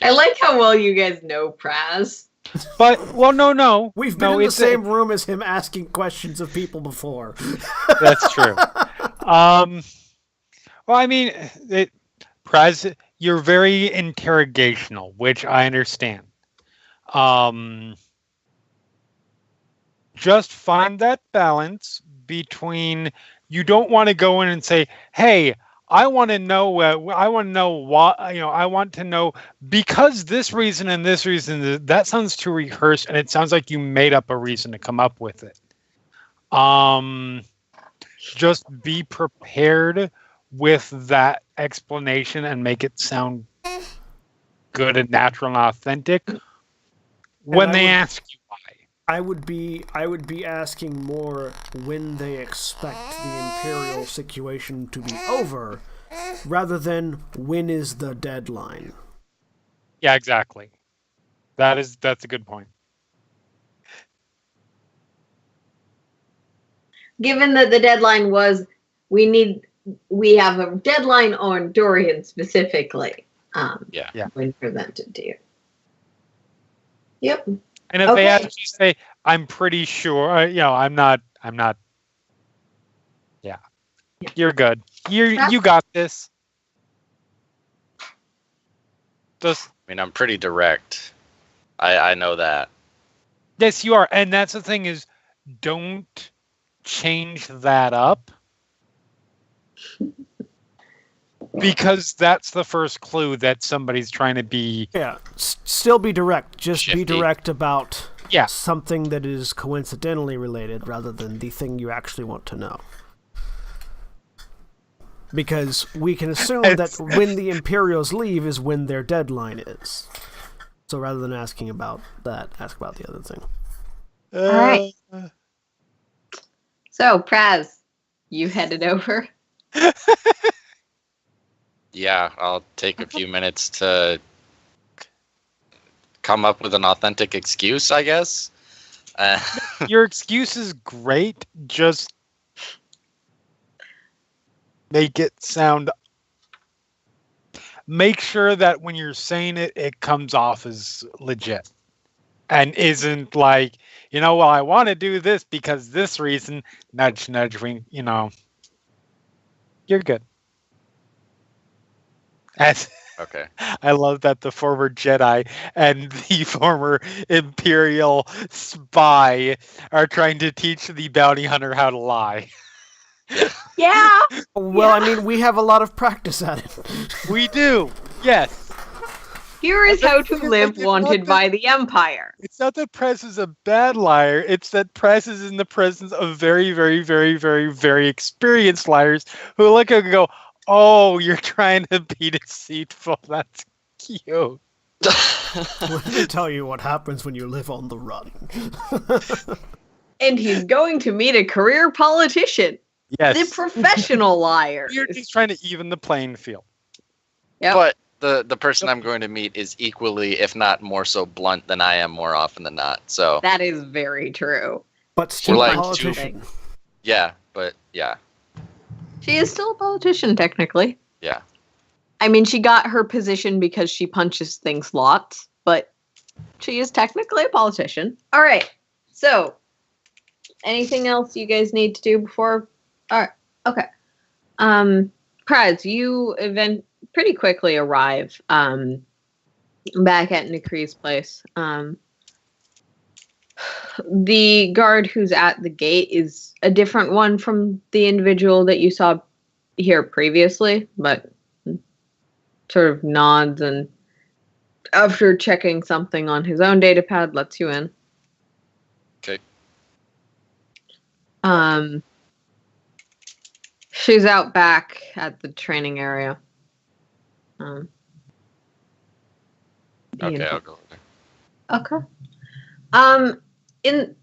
I like how well you guys know Praz.
But, well, no.
We've been in the same room as him asking questions of people before.
That's true. Well, I mean, Praz, you're very interrogational, which I understand. Just find that balance between, you don't want to go in and say, hey, I want to know why, I want to know because this reason and this reason, that sounds too rehearsed, and it sounds like you made up a reason to come up with it. Just be prepared with that explanation and make it sound good and natural and authentic when they ask you why.
I would be asking more when they expect the Imperial situation to be over, rather than when is the deadline.
Yeah, exactly. That's a good point.
Given that the deadline was, we have a deadline on Dorian specifically. When presented to you. Yep.
And if they ask you, say, I'm pretty sure, I'm not. Yeah. You're good. You got this. Just.
I mean, I'm pretty direct. I know that.
Yes, you are. And that's the thing is, don't change that up. Because that's the first clue that somebody's trying to be...
Yeah, still be direct. Just
shifty.
Be direct about something that is coincidentally related rather than the thing you actually want to know. Because we can assume that when the Imperials leave is when their deadline is. So rather than asking about that, ask about the other thing.
All right. So, Praz, you headed over?
Yeah, I'll take a few minutes to come up with an authentic excuse, I guess.
Your excuse is great. Just make it sound... Make sure that when you're saying it, it comes off as legit. And isn't like, well, I want to do this because this reason, nudge, nudge, wink, You're good.
Okay.
I love that the former Jedi and the former Imperial spy are trying to teach the bounty hunter how to lie.
Yeah.
Well, I mean, we have a lot of practice at it.
We do. Yes.
Here is how to live wanted by the Empire.
It's not that Prez is a bad liar. It's that Prez is in the presence of very, very, very, very, very experienced liars who look and go, Oh, you're trying to be deceitful. That's cute.
Let me tell you what happens when you live on the run.
And he's going to meet a career politician.
Yes.
The professional liar.
You're just trying to even the playing field.
Yep.
But the person I'm going to meet is equally, if not more so, blunt than I am more often than not. So
That is very true.
But still
We're
a
like
politician.
yeah, but yeah,
She is still a politician, technically.
yeah.
I mean, she got her position because she punches things lots, but she is technically a politician. All right. So, anything else you guys need to do before? All right. Okay. Prez, you pretty quickly arrive back at Nakri's place. The guard who's at the gate is a different one from the individual that you saw here previously, but sort of nods and after checking something on his own data pad lets you in.
Okay.
She's out back at the training area.
Okay,
Yeah.
I'll go there.
Okay. In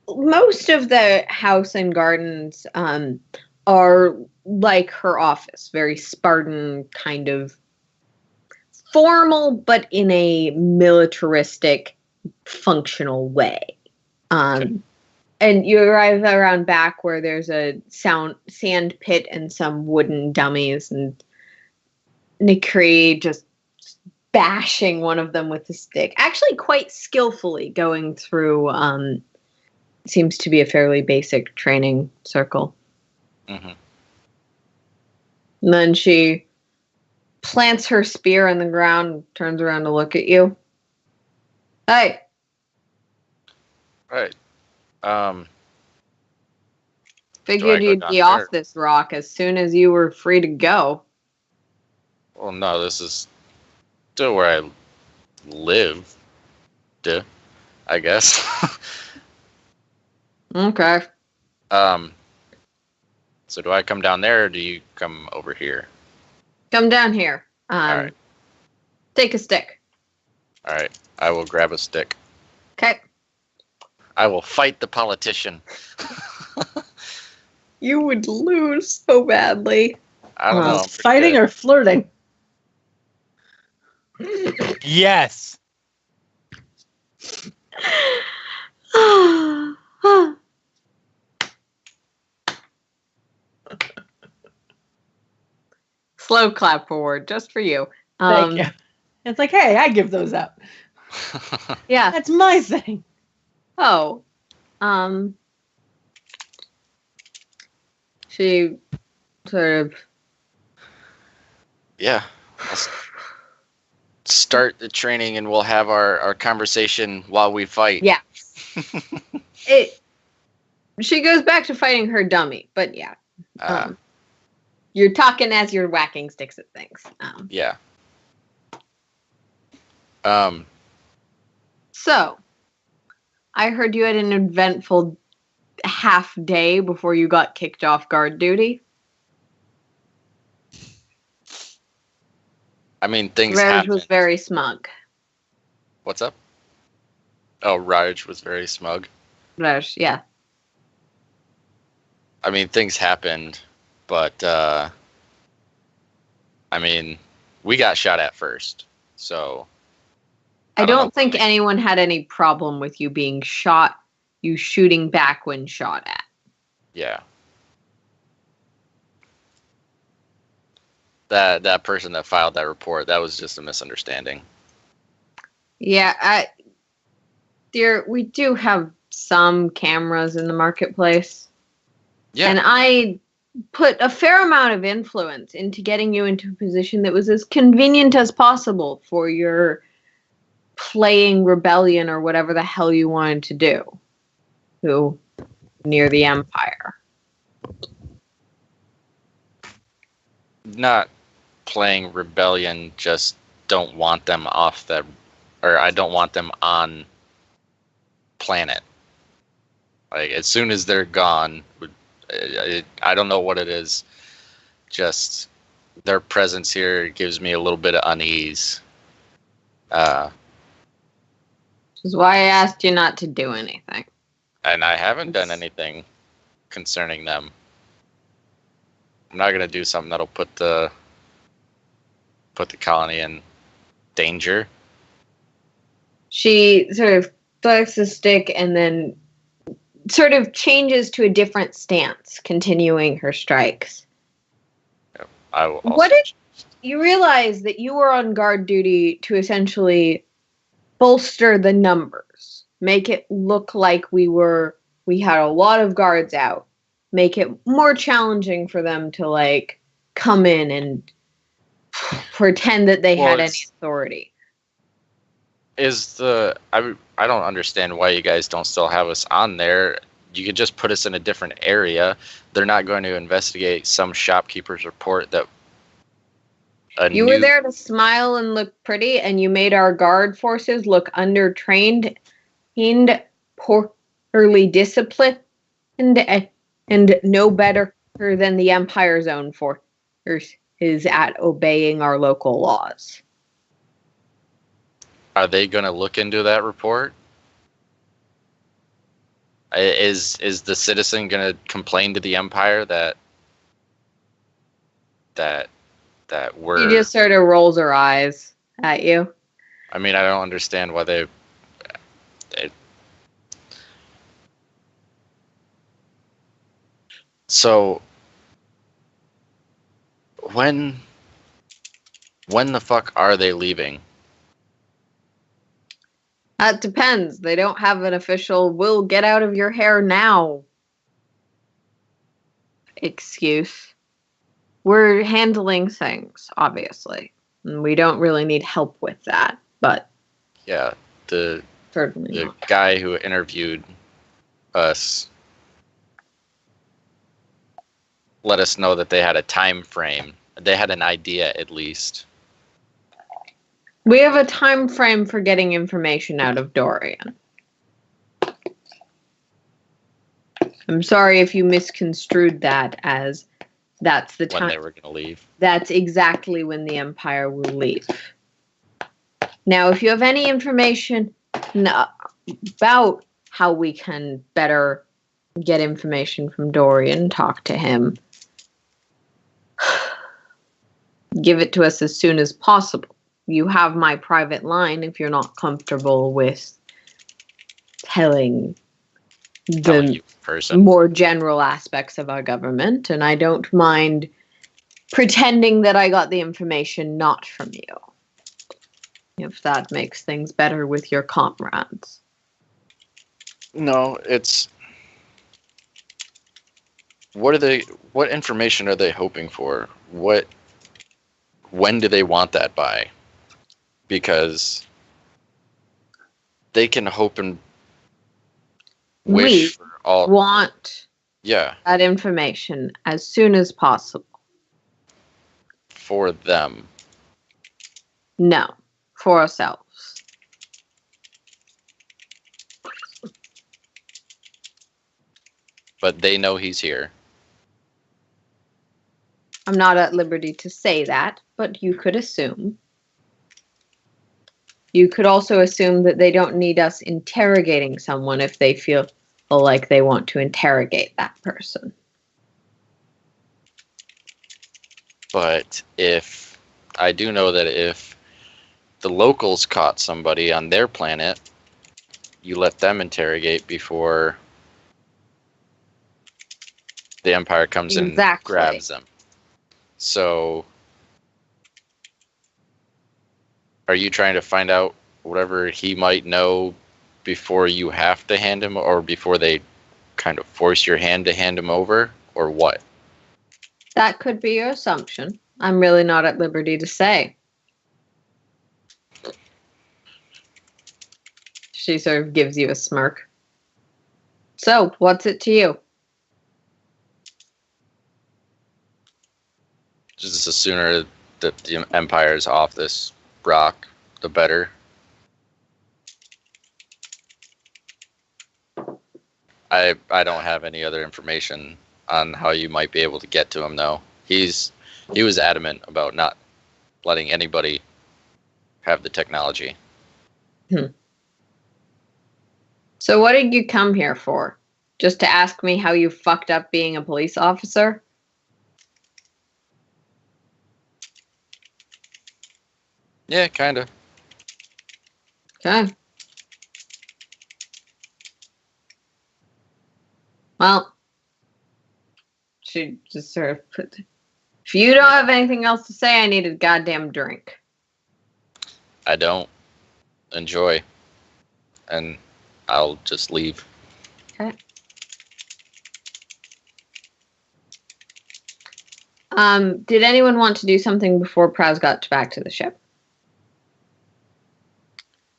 most of the house and gardens are like her office, very Spartan, kind of formal, but in a militaristic, functional way. And you arrive around back where there's a sand pit and some wooden dummies, and Nakri just bashing one of them with a stick. Actually, quite skillfully going through, seems to be a fairly basic training circle.
Mm-hmm.
And then she plants her spear in the ground, turns around to look at you. Hey.
Right.
Figured
go
you'd
down
be
there?
off this rock as soon as you were free to go.
Well, no, this is still where I live. I guess.
Okay.
So do I come down there or do you come over here?
Come down here.
Alright.
Take a stick.
All right. I will grab a stick.
Okay.
I will fight the politician.
You would lose so badly.
I don't know. I'm pretty
Fighting
good.
or flirting?
Yes.
Slow clap forward, just for you.
Thank you. It's like, hey, I give those out.
Yeah.
That's my thing.
Oh. She sort of.
Yeah. Let's start the training and we'll have our conversation while we fight.
Yeah. She goes back to fighting her dummy, but yeah. You're talking as you're whacking sticks at things.
Yeah.
So, I heard you had an eventful half day before you got kicked off guard duty.
I mean, things
Raj
happen.
was very smug.
What's up? Oh, Raj was very smug.
Raj, yeah.
I mean, things happened, but I mean, we got shot at first, so
I
don't know.
don't think anyone had any problem with you being shot, you shooting back when shot at.
yeah. That person that filed that report, that was just a misunderstanding.
Yeah, dear, we do have some cameras in the marketplace.
Yeah.
And I put a fair amount of influence into getting you into a position that was as convenient as possible for your playing rebellion or whatever the hell you wanted to do near the Empire.
Not playing rebellion, just don't want them off the, or I don't want them on planet. Like, as soon as they're gone, I don't know what it is. just their presence here gives me a little bit of unease.
Which is why I asked you not to do anything.
And I haven't done anything concerning them. I'm not gonna do something that'll put the colony in danger.
She sort of flicks the stick and then sort of changes to a different stance, continuing her strikes.
I will also
What if you realize that you were on guard duty to essentially bolster the numbers, make it look like we had a lot of guards out, make it more challenging for them to like come in and pretend that they had any authority.
I don't understand why you guys don't still have us on there. You could just put us in a different area. They're not going to investigate some shopkeeper's report that
you were there to smile and look pretty, and you made our guard forces look undertrained and poorly disciplined and no better than the Empire's own force is at obeying our local laws.
Are they going to look into that report? Is the citizen going to complain to the Empire that we're...
She just sort of rolls her eyes at you.
I mean, I don't understand why they So when the fuck are they leaving?
That depends. They don't have an official "we'll get out of your hair now" excuse. We're handling things, obviously. And we don't really need help with that, but
Yeah, the
certainly not.
guy who interviewed us let us know that they had a time frame. They had an idea, at least.
We have a time frame for getting information out of Dorian. I'm sorry if you misconstrued that as that's the time
When they were going to leave.
That's exactly when the Empire will leave. Now, if you have any information about how we can better get information from Dorian, talk to him, give it to us as soon as possible. You have my private line if you're not comfortable with telling
Telling
the
you in person.
more general aspects of our government, and I don't mind pretending that I got the information not from you, if that makes things better with your comrades.
No, it's... What information are they hoping for? When do they want that by? Because they can hope and wish for all...
Want
Yeah,
that information as soon as possible.
for them.
No, for ourselves.
But they know he's here.
I'm not at liberty to say that, but you could assume. You could also assume that they don't need us interrogating someone if they feel like they want to interrogate that person.
But I do know that if the locals caught somebody on their planet, you let them interrogate before the Empire comes and grabs them. So, are you trying to find out whatever he might know before you have to hand him, or before they kind of force your hand to hand him over, or what?
That could be your assumption. I'm really not at liberty to say. She sort of gives you a smirk. So, what's it to you?
Just the sooner that the Empire is off this rock, the better. I don't have any other information on how you might be able to get to him, though. He's He was adamant about not letting anybody have the technology.
So what did you come here for? Just to ask me how you fucked up being a police officer?
Yeah, kind of.
Okay. Well, she just sort of put. If you don't have anything else to say, I need a goddamn drink.
I don't enjoy. And I'll just leave.
Okay. Did anyone want to do something before Praz got back to the ship?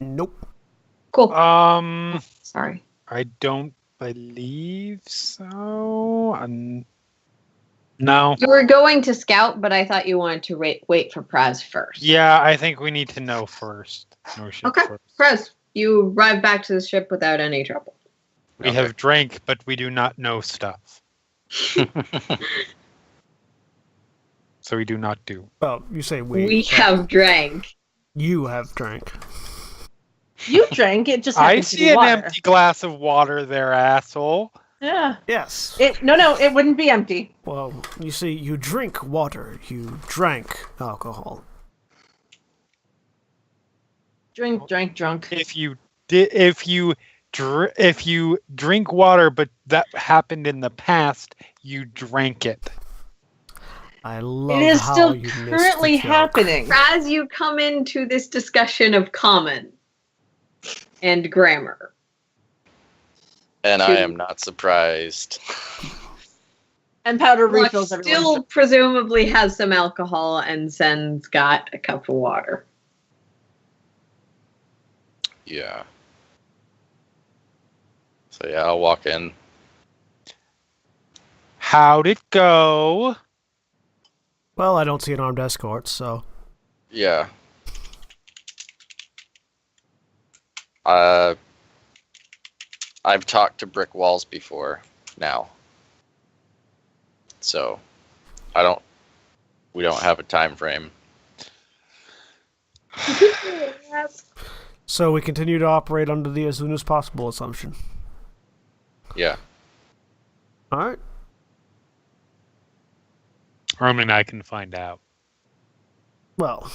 Nope.
Cool. Sorry.
I don't believe so. No.
You were going to scout, but I thought you wanted to wait for Praz first.
Yeah, I think we need to know first. Know ship
Okay.
first.
Praz, you arrived back to the ship without any trouble.
We
Okay.
have drank, but we do not know stuff. So we do not do.
Well, you say we.
We
but
have drank.
You have drank.
You drank it. Just
I
happened to
see
be
an
water.
empty glass of water there, asshole.
Yeah.
Yes.
No, it wouldn't be empty.
Well, you see, you drink water. You drank alcohol.
Drink, drunk.
If you drink water, but that happened in the past, you drank it.
I love
It is
how
still
you missed the
currently
joke.
happening.
As you come into this discussion of common and grammar.
And I am not surprised.
And powder
Lux
refills everyone.
still presumably has some alcohol, and Zen's got a cup of water.
Yeah. So yeah, I'll walk in.
How'd it go?
Well, I don't see an armed escort, so
Yeah. I've talked to brick walls before now. So we don't have a time frame.
we continue to operate under the as soon as possible assumption.
Yeah.
All right.
I mean, I can find out.
Well,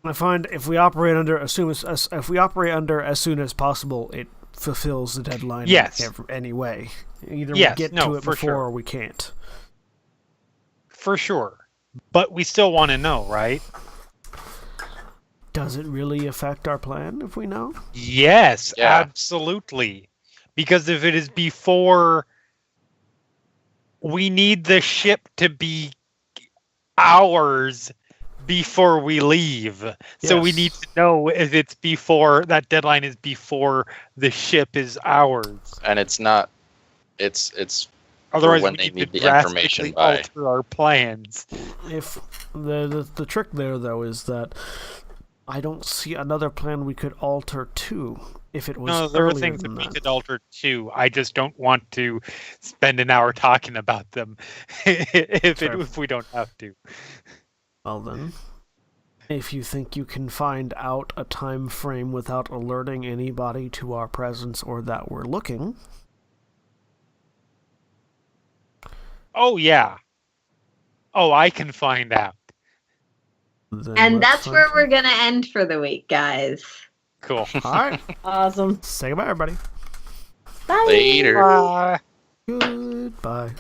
I find if we operate under as soon as possible, it fulfills the deadline.
Yes.
Anyway, either
Yes,
we get
no,
to it
for
before
sure.
or we can't.
For sure. But we still want to know, right?
Does it really affect our plan if we know?
Yes,
Yeah.
absolutely. Because if it is before, we need the ship to be ours before we leave. So we
Yes.
need to know if it's before, that deadline is before the ship is ours.
And it's not it's
Otherwise,
when
we
they
need
need
to
the information
drastically
by.
alter our plans.
If the trick there though is that I don't see another plan we could alter to if it was
No, there are
earlier
things that
than
we
that.
could alter too. I just don't want to spend an hour talking about them if we don't have to.
Well then, if you think you can find out a time frame without alerting anybody to our presence or that we're looking,
Oh yeah. Oh, I can find out.
then
And
let's
that's where
find
we're going to end for the week, guys.
Cool.
out. All right,
Awesome.
say goodbye, everybody.
Bye.
Later.
Bye.
Goodbye.